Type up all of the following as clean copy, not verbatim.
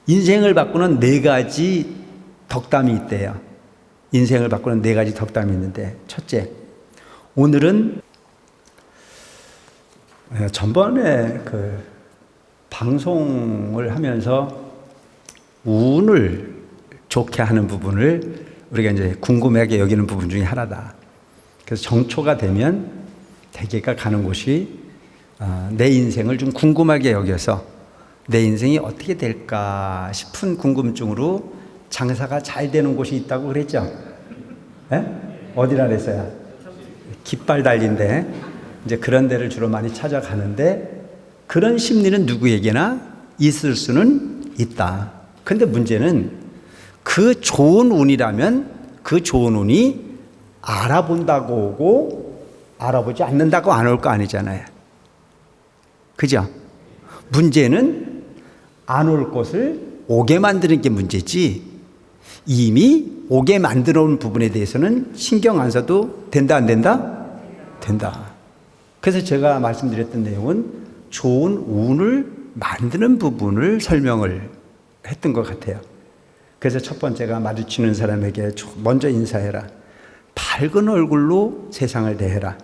인생을 바꾸는 4가지 덕담이 있대요. 인생을 바꾸는 4가지 덕담이 있는데, 첫째, 오늘은 전번에 그 방송을 하면서 운을 좋게 하는 부분을 우리가 이제 궁금하게 여기는 부분 중에 하나다. 그래서 정초가 되면 대개가 가는 곳이 내 인생을 좀 궁금하게 여겨서 내 인생이 어떻게 될까 싶은 궁금증으로 장사가 잘 되는 곳이 있다고 그랬죠? 어디라 그랬어요? 깃발 달린데 이제 그런 데를 주로 많이 찾아가는데, 그런 심리는 누구에게나 있을 수는 있다. 근데 문제는 그 좋은 운이라면 그 좋은 운이 알아본다고 오고 알아보지 않는다고 안 올 거 아니잖아요. 그죠? 문제는 안 올 것을 오게 만드는 게 문제지, 이미 오게 만들어 온 부분에 대해서는 신경 안 써도 된다, 안 된다? 된다. 그래서 제가 말씀드렸던 내용은 좋은 운을 만드는 부분을 설명을 했던 것 같아요. 그래서 첫 번째가 마주치는 사람에게 먼저 인사해라. 밝은 얼굴로 세상을 대해라.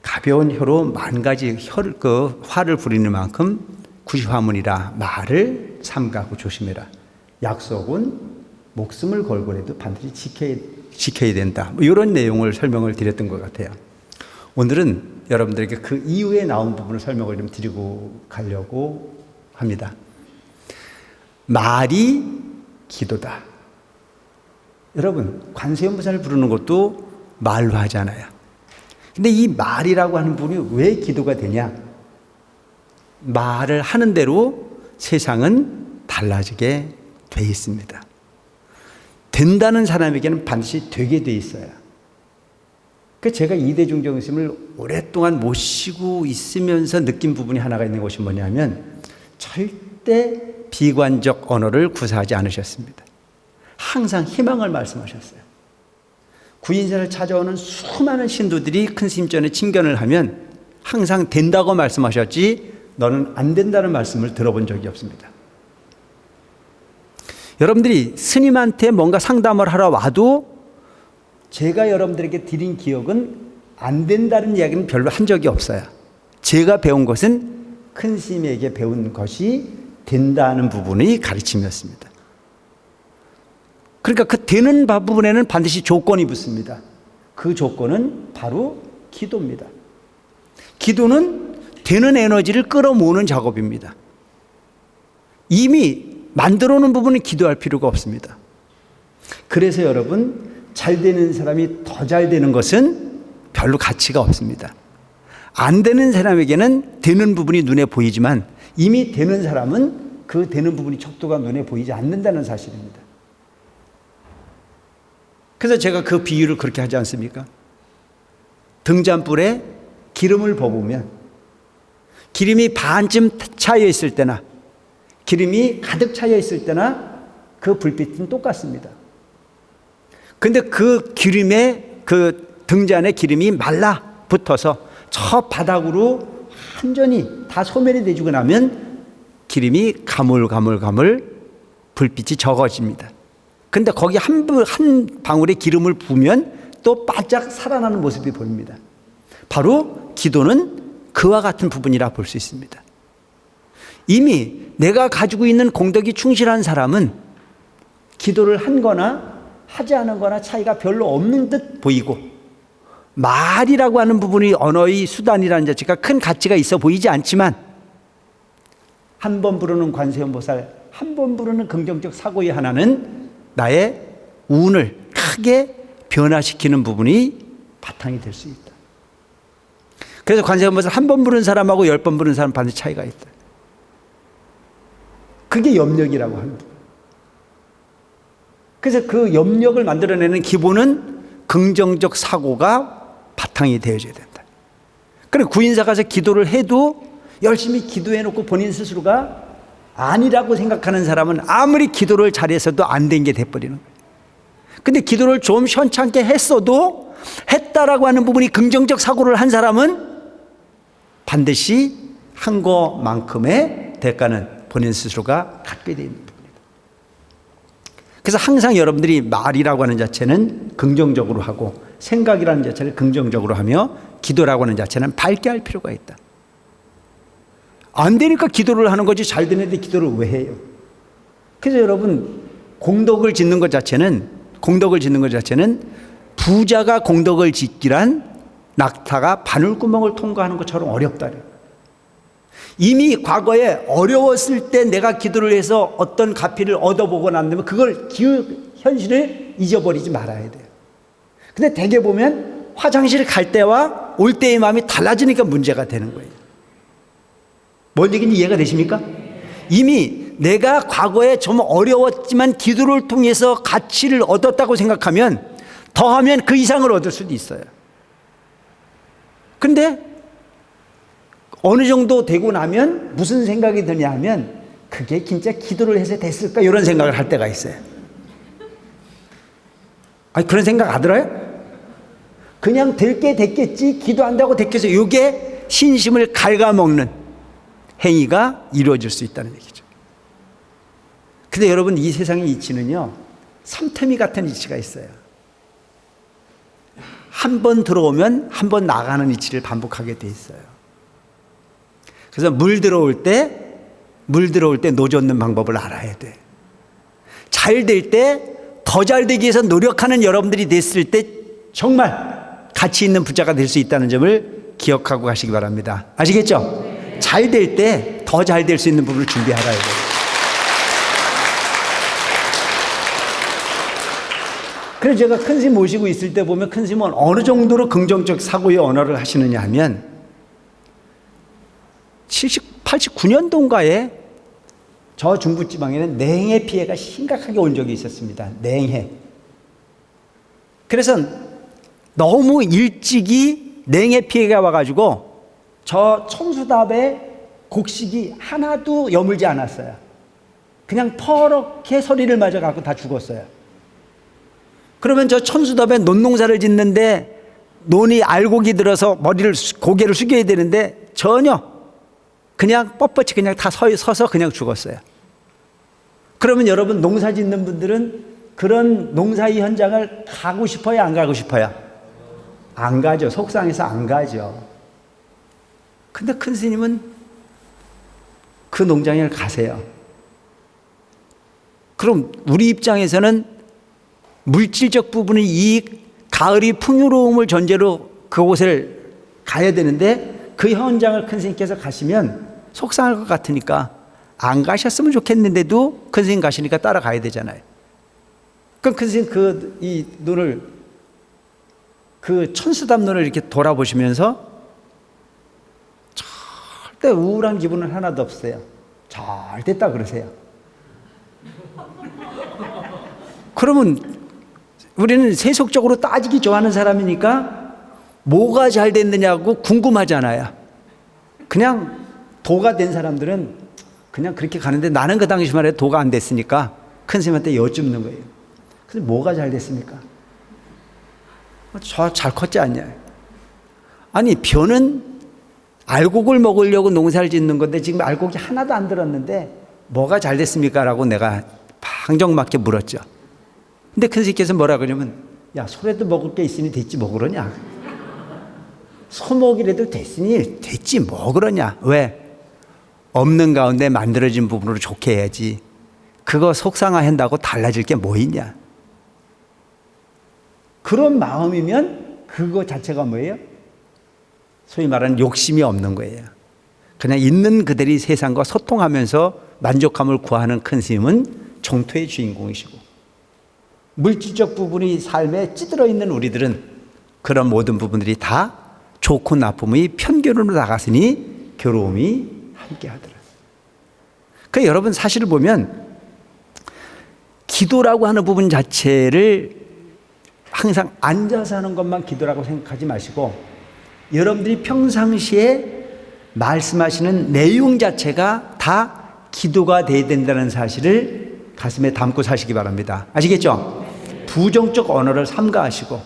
가벼운 혀로 10,000가지 화를 부리는 만큼 구시화문이라 말을 삼가하고 조심해라. 약속은 목숨을 걸고라도 반드시 지켜야 된다. 이런 내용을 설명을 드렸던 것 같아요. 오늘은 여러분들에게 그 이후에 나온 부분을 설명을 좀 드리고 가려고 합니다. 말이 기도다. 여러분, 관세음보살을 부르는 것도 말로 하잖아요. 근데 이 말이라고 하는 부분이 왜 기도가 되냐? 말을 하는 대로 세상은 달라지게 돼 있습니다. 된다는 사람에게는 반드시 되게 돼 있어요. 그래서 제가 이대중정 스님을 오랫동안 모시고 있으면서 느낀 부분이 하나가 있는 것이 뭐냐면, 절대 비관적 언어를 구사하지 않으셨습니다. 항상 희망을 말씀하셨어요. 구인사를 찾아오는 수많은 신도들이 큰 스님 전에 친견을 하면 항상 된다고 말씀하셨지 너는 안 된다는 말씀을 들어본 적이 없습니다. 여러분들이 스님한테 뭔가 상담을 하러 와도 제가 여러분들에게 드린 기억은 안 된다는 이야기는 별로 한 적이 없어요. 제가 배운 것은 큰 스님에게 배운 것이 된다는 부분의 가르침이었습니다. 그러니까 그 되는 부분에는 반드시 조건이 붙습니다. 그 조건은 바로 기도입니다. 기도는 되는 에너지를 끌어모으는 작업입니다. 이미 만들어 놓은 부분은 기도할 필요가 없습니다. 그래서 여러분, 잘 되는 사람이 더 잘 되는 것은 별로 가치가 없습니다. 안 되는 사람에게는 되는 부분이 눈에 보이지만 이미 되는 사람은 그 되는 부분이 척도가 눈에 보이지 않는다는 사실입니다. 그래서 제가 그 비유를 그렇게 하지 않습니까? 등잔불에 기름을 버무면 기름이 반쯤 차여 있을 때나 기름이 가득 차여 있을 때나 그 불빛은 똑같습니다. 근데 그 기름에, 그 등잔에 기름이 말라 붙어서 저 바닥으로 완전히 다 소멸이 되지고 나면 기름이 가물가물 불빛이 적어집니다. 근데 거기 한 방울의 기름을 부으면 또 바짝 살아나는 모습이 보입니다. 바로 기도는 그와 같은 부분이라 볼 수 있습니다. 이미 내가 가지고 있는 공덕이 충실한 사람은 기도를 한 거나 하지 않은 거나 차이가 별로 없는 듯 보이고, 말이라고 하는 부분이 언어의 수단이라는 자체가 큰 가치가 있어 보이지 않지만, 한 번 부르는 관세음보살, 한 번 부르는 긍정적 사고의 하나는 나의 운을 크게 변화시키는 부분이 바탕이 될 수 있다. 그래서 관세음보살 한 번 부른 사람하고 10번 부른 사람 반드시 차이가 있다. 그게 염력이라고 하는 부분. 그래서 그 염력을 만들어내는 기본은 긍정적 사고가 바탕이 되어져야 된다. 그리고 구인사 가서 기도를 해도 열심히 기도해놓고 본인 스스로가 아니라고 생각하는 사람은 아무리 기도를 잘해서도 안 된 게 돼버리는 거예요. 근데 기도를 좀 현찮게 했어도 했다라고 하는 부분이 긍정적 사고를 한 사람은 반드시 한 것만큼의 대가는 본인 스스로가 갖게 되어 있는 부분입니다. 그래서 항상 여러분들이 말이라고 하는 자체는 긍정적으로 하고 생각이라는 자체를 긍정적으로 하며 기도라고 하는 자체는 밝게 할 필요가 있다. 안 되니까 기도를 하는 거지 잘 되는데 기도를 왜 해요? 그래서 여러분 공덕을 짓는 것 자체는 부자가 공덕을 짓기란 낙타가 바늘구멍을 통과하는 것처럼 어렵다. 이미 과거에 어려웠을 때 내가 기도를 해서 어떤 가피를 얻어보고 난 다음에 그걸 현실을 잊어버리지 말아야 돼요. 근데 대개 보면 화장실 갈 때와 올 때의 마음이 달라지니까 문제가 되는 거예요. 뭔 얘기인지 이해가 되십니까? 이미 내가 과거에 좀 어려웠지만 기도를 통해서 가치를 얻었다고 생각하면 더하면 그 이상을 얻을 수도 있어요. 근데 어느 정도 되고 나면 무슨 생각이 드냐 하면 그게 진짜 기도를 해서 됐을까 이런 생각을 할 때가 있어요. 아니 그런 생각 안 들어요? 그냥 될 게 됐겠지 기도한다고 됐겠어. 이게 신심을 갉아먹는 행위가 이루어질 수 있다는 얘기죠. 근데 여러분 이 세상의 이치는요 삼태미 같은 이치가 있어요. 한 번 들어오면 한 번 나가는 이치를 반복하게 돼 있어요. 그래서 물 들어올 때 노젓는 방법을 알아야 돼. 잘 될 때 더 잘 되기 위해서 노력하는 여러분들이 됐을 때 정말 가치 있는 부자가 될 수 있다는 점을 기억하고 가시기 바랍니다. 아시겠죠? 잘 될 때 더 잘 될 수 있는 부분을 준비하라야 돼요. 그래서 제가 큰 스님 모시고 있을 때 보면 큰 스님은 어느 정도로 긍정적 사고의 언어를 하시느냐 하면 89년도인가에 저 중부지방에는 냉해 피해가 심각하게 온 적이 있었습니다. 냉해. 그래서 너무 일찍이 냉해 피해가 와가지고 저 천수답에 곡식이 하나도 여물지 않았어요. 그냥 퍼렇게 서리를 맞아갖고 다 죽었어요. 그러면 저 천수답에 논농사를 짓는데 논이 알곡이 들어서 고개를 숙여야 되는데 전혀 그냥 뻣뻣이 그냥 다 서서 그냥 죽었어요. 그러면 여러분 농사 짓는 분들은 그런 농사의 현장을 가고 싶어요? 안 가고 싶어요? 안 가죠. 속상해서 안 가죠. 근데 큰 스님은 그 농장에 가세요. 그럼 우리 입장에서는 물질적 부분의 이익, 가을이 풍요로움을 전제로 그곳을 가야 되는데 그 현장을 큰 스님께서 가시면 속상할 것 같으니까 안 가셨으면 좋겠는데도 큰 스님 가시니까 따라가야 되잖아요. 그럼 큰 스님 이 눈을 그 천수답 눈을 이렇게 돌아보시면서 절대 우울한 기분은 하나도 없어요. 잘 됐다 그러세요. 그러면 우리는 세속적으로 따지기 좋아하는 사람이니까 뭐가 잘 됐느냐고 궁금하잖아요. 그냥 도가 된 사람들은 그냥 그렇게 가는데 나는 그 당시만 해도 도가 안 됐으니까 큰 스님한테 여쭙는 거예요. 근데 뭐가 잘 됐습니까? 저 잘 컸지 않냐? 아니 벼는 알곡을 먹으려고 농사를 짓는 건데 지금 알곡이 하나도 안 들었는데 뭐가 잘 됐습니까? 라고 내가 방정맞게 물었죠. 근데 큰 스님께서 뭐라 그러냐면 야 소라도 먹을 게 있으니 됐지 뭐 그러냐. 소먹이라도 됐으니 됐지 뭐 그러냐. 왜? 없는 가운데 만들어진 부분으로 좋게 해야지. 그거 속상해한다고 달라질 게 뭐 있냐. 그런 마음이면 그거 자체가 뭐예요? 소위 말하는 욕심이 없는 거예요. 그냥 있는 그들이 세상과 소통하면서 만족감을 구하는 큰 스님은 정토의 주인공이시고 물질적 부분이 삶에 찌들어 있는 우리들은 그런 모든 부분들이 다 좋고 나쁨의 편견으로 나갔으니 괴로움이 함께 하더라. 그 여러분 사실을 보면 기도라고 하는 부분 자체를 항상 앉아서 하는 것만 기도라고 생각하지 마시고 여러분들이 평상시에 말씀하시는 내용 자체가 다 기도가 돼야 된다는 사실을 가슴에 담고 사시기 바랍니다. 아시겠죠? 부정적 언어를 삼가하시고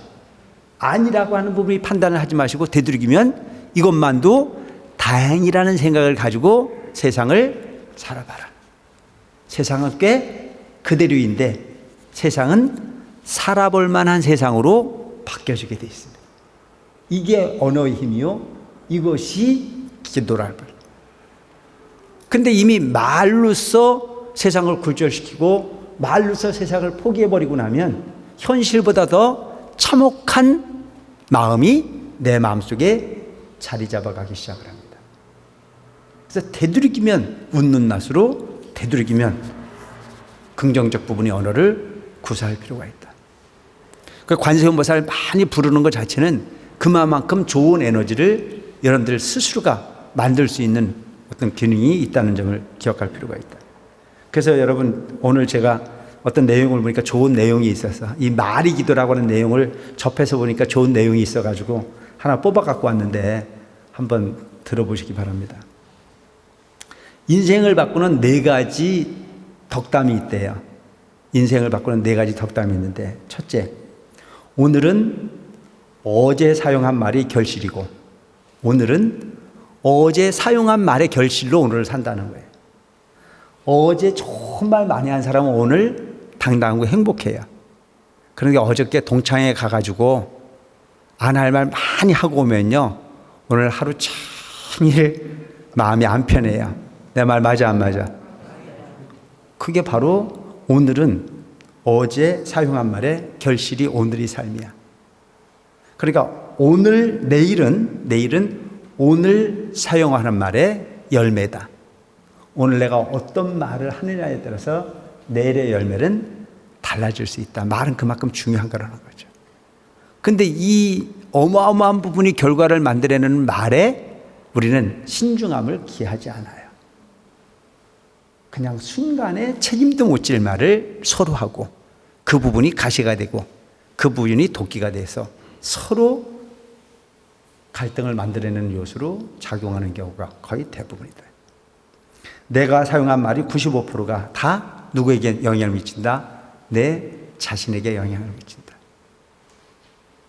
아니라고 하는 부분이 판단을 하지 마시고 되도록이면 이것만도 다행이라는 생각을 가지고 세상을 살아봐라. 세상은 꽤 그대로인데 세상은 살아볼 만한 세상으로 바뀌어지게 되어 있습니다. 이게 언어의 힘이요. 이것이 기도라는 거예요. 근데 이미 말로써 세상을 굴절시키고 말로써 세상을 포기해버리고 나면 현실보다 더 참혹한 마음이 내 마음속에 자리 잡아가기 시작을 합니다. 그래서 되도록이면 웃는 낯으로, 되도록이면 긍정적 부분의 언어를 구사할 필요가 있다. 그 관세음보살을 많이 부르는 것 자체는 그만큼 좋은 에너지를 여러분들 스스로가 만들 수 있는 어떤 기능이 있다는 점을 기억할 필요가 있다. 그래서 여러분 오늘 제가 어떤 내용을 보니까 좋은 내용이 있어서 이 말이 기도라고 하는 내용을 접해서 보니까 좋은 내용이 있어가지고 하나 뽑아 갖고 왔는데 한번 들어보시기 바랍니다. 인생을 바꾸는 4가지 덕담이 있대요. 인생을 바꾸는 4가지 덕담이 있는데, 첫째, 오늘은 어제 사용한 말이 결실이고, 오늘은 어제 사용한 말의 결실로 오늘을 산다는 거예요. 어제 좋은 말 많이 한 사람은 오늘 당당하고 행복해요. 그러니까 어저께 동창회 가가지고 안 할 말 많이 하고 오면요, 오늘 하루 종일 마음이 안 편해요. 내 말 맞아 안 맞아? 그게 바로 오늘은 어제 사용한 말의 결실이 오늘의 삶이야. 그러니까 오늘, 내일은 오늘 사용하는 말의 열매다. 오늘 내가 어떤 말을 하느냐에 따라서 내일의 열매는 달라질 수 있다. 말은 그만큼 중요한 거라는 거죠. 근데 이 어마어마한 부분이 결과를 만들어내는 말에 우리는 신중함을 기하지 않아요. 그냥 순간에 책임도 못 질 말을 서로 하고 그 부분이 가시가 되고 그 부분이 도끼가 돼서 서로 갈등을 만들어내는 요소로 작용하는 경우가 거의 대부분이다. 내가 사용한 말이 95%가 다 누구에게 영향을 미친다? 내 자신에게 영향을 미친다.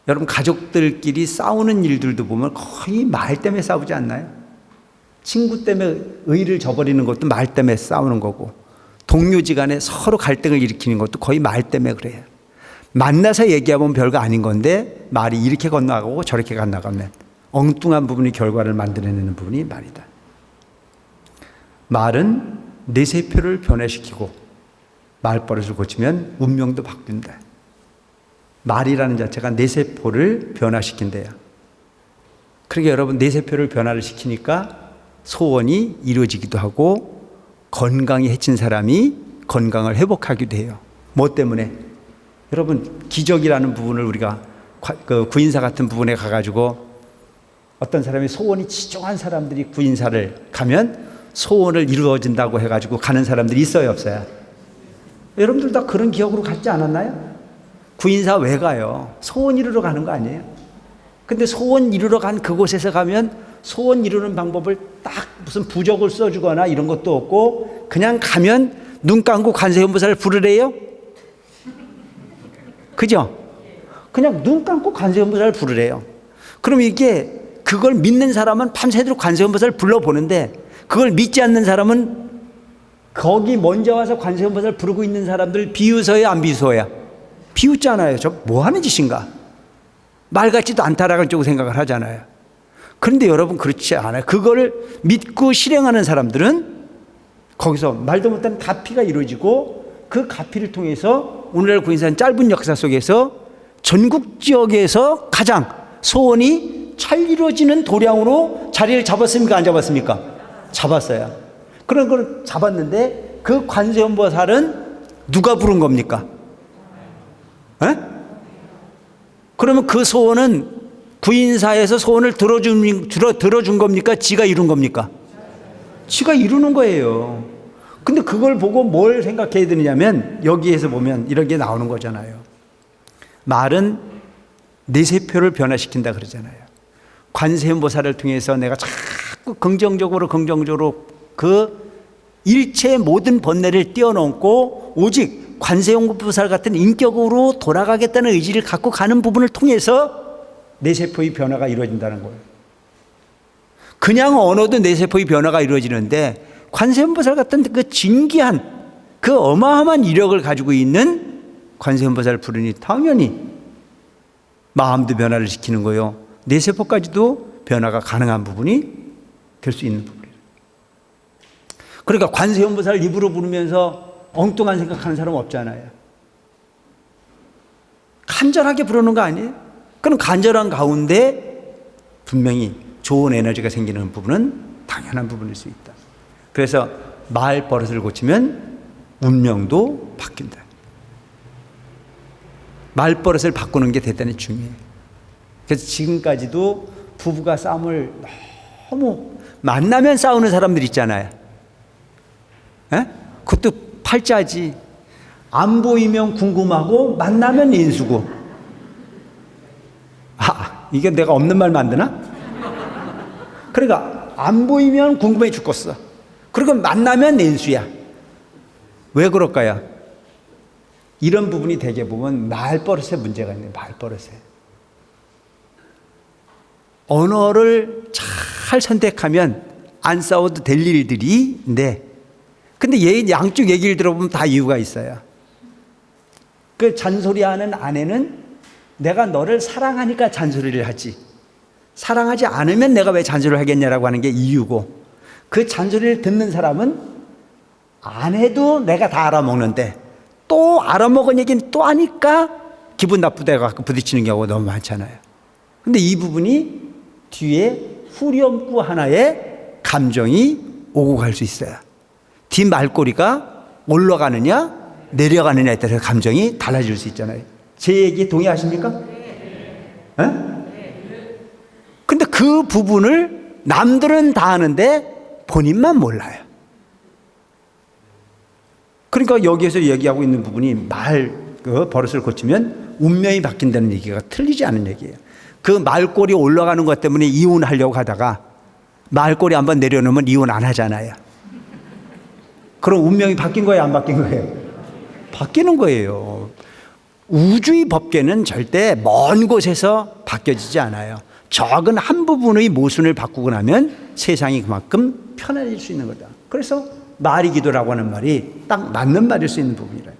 여러분 가족들끼리 싸우는 일들도 보면 거의 말 때문에 싸우지 않나요? 친구 때문에 의의를 저버리는 것도 말 때문에 싸우는 거고, 동료지간에 서로 갈등을 일으키는 것도 거의 말 때문에 그래요. 만나서 얘기하면 별거 아닌 건데 말이 이렇게 건너가고 저렇게 건너가면 엉뚱한 부분이 결과를 만들어내는 부분이 말이다. 말은 뇌세포를 변화시키고 말버릇을 고치면 운명도 바뀐다. 말이라는 자체가 뇌세포를 변화시킨대요. 그러니까 여러분 뇌세포를 변화를 시키니까 소원이 이루어지기도 하고 건강이 해친 사람이 건강을 회복하기도 해요. 뭐 때문에? 여러분 기적이라는 부분을 우리가 구인사 같은 부분에 가가지고 어떤 사람이 소원이 지정한 사람들이 구인사를 가면 소원을 이루어진다고 해가지고 가는 사람들이 있어요 없어요? 여러분들 다 그런 기억으로 갔지 않았나요? 구인사 왜 가요? 소원 이루러 가는 거 아니에요? 근데 소원 이루러 간 그곳에서 가면 소원 이루는 방법을 딱 무슨 부적을 써주거나 이런 것도 없고 그냥 가면 눈 감고 관세음보살을 부르래요? 그죠? 그냥 눈 감고 관세음보살을 부르래요. 그럼 이게 그걸 믿는 사람은 밤새도록 관세음보살을 불러보는데 그걸 믿지 않는 사람은 거기 먼저 와서 관세음보살을 부르고 있는 사람들 비웃어요 안 비웃어요? 비웃잖아요. 저 뭐 하는 짓인가? 말 같지도 않다라고 쪽 생각을 하잖아요. 그런데 여러분 그렇지 않아요. 그거를 믿고 실행하는 사람들은 거기서 말도 못하는 가피가 이루어지고 그 가피를 통해서 오늘날 구인사는 짧은 역사 속에서 전국 지역에서 가장 소원이 잘 이루어지는 도량으로 자리를 잡았습니까? 안 잡았습니까? 잡았어요. 그런 걸 잡았는데 그 관세음보살은 누가 부른 겁니까? 에? 그러면 그 소원은 구인사에서 소원을 들어준 겁니까? 지가 이룬 겁니까? 지가 이루는 거예요. 근데 그걸 보고 뭘 생각해야 되느냐면 여기에서 보면 이런 게 나오는 거잖아요. 말은 뇌세포를 변화시킨다 그러잖아요. 관세음보살을 통해서 내가 자꾸 긍정적으로 그 일체의 모든 번뇌를 뛰어넘고 오직 관세음보살 같은 인격으로 돌아가겠다는 의지를 갖고 가는 부분을 통해서 뇌세포의 변화가 이루어진다는 거예요. 그냥 언어도 뇌세포의 변화가 이루어지는데 관세음보살 같은 그 진귀한 그 어마어마한 이력을 가지고 있는 관세음보살을 부르니 당연히 마음도 변화를 시키는 거요. 뇌세포까지도 변화가 가능한 부분이 될 수 있는 부분이에요. 그러니까 관세음보살을 입으로 부르면서 엉뚱한 생각하는 사람 없잖아요. 간절하게 부르는 거 아니에요? 그럼 간절한 가운데 분명히 좋은 에너지가 생기는 부분은 당연한 부분일 수 있다. 그래서 말 버릇을 고치면 운명도 바뀐다. 말 버릇을 바꾸는 게 대단히 중요해요. 그래서 지금까지도 부부가 싸움을 너무 만나면 싸우는 사람들 있잖아요. 에? 그것도 팔자지. 안 보이면 궁금하고 만나면 인수고. 이게 내가 없는 말 만드나? 그러니까 안 보이면 궁금해 죽겠어. 그리고 만나면 인수야. 왜 그럴까요? 이런 부분이 되게 보면 말버릇에 문제가 있는 말버릇에. 언어를 잘 선택하면 안 싸워도 될 일들이 근데 양쪽 얘기를 들어보면 다 이유가 있어요. 그 잔소리하는 아내는 내가 너를 사랑하니까 잔소리를 하지, 사랑하지 않으면 내가 왜 잔소리를 하겠냐라고 하는 게 이유고, 그 잔소리를 듣는 사람은 아내도 내가 다 알아먹는데 또 알아먹은 얘기는 또 하니까 기분 나쁘다고 부딪히는 경우가 너무 많잖아요. 근데 이 부분이 뒤에 후렴구 하나에 감정이 오고 갈 수 있어요. 뒷 말꼬리가 올라가느냐 내려가느냐에 따라서 감정이 달라질 수 있잖아요. 제 얘기 동의하십니까? 네. 근데 그 부분을 남들은 다 아는데 본인만 몰라요. 그러니까 여기에서 얘기하고 있는 부분이 버릇을 고치면 운명이 바뀐다는 얘기가 틀리지 않은 얘기예요. 그 말꼬리 올라가는 것 때문에 이혼하려고 하다가 말꼬리 한번 내려놓으면 이혼 안 하잖아요. 그럼 운명이 바뀐 거예요, 안 바뀐 거예요? 바뀌는 거예요. 우주의 법계는 절대 먼 곳에서 바뀌어지지 않아요. 적은 한 부분의 모순을 바꾸고 나면 세상이 그만큼 편해질 수 있는 거다. 그래서 말이기도라고 하는 말이 딱 맞는 말일 수 있는 부분이래요.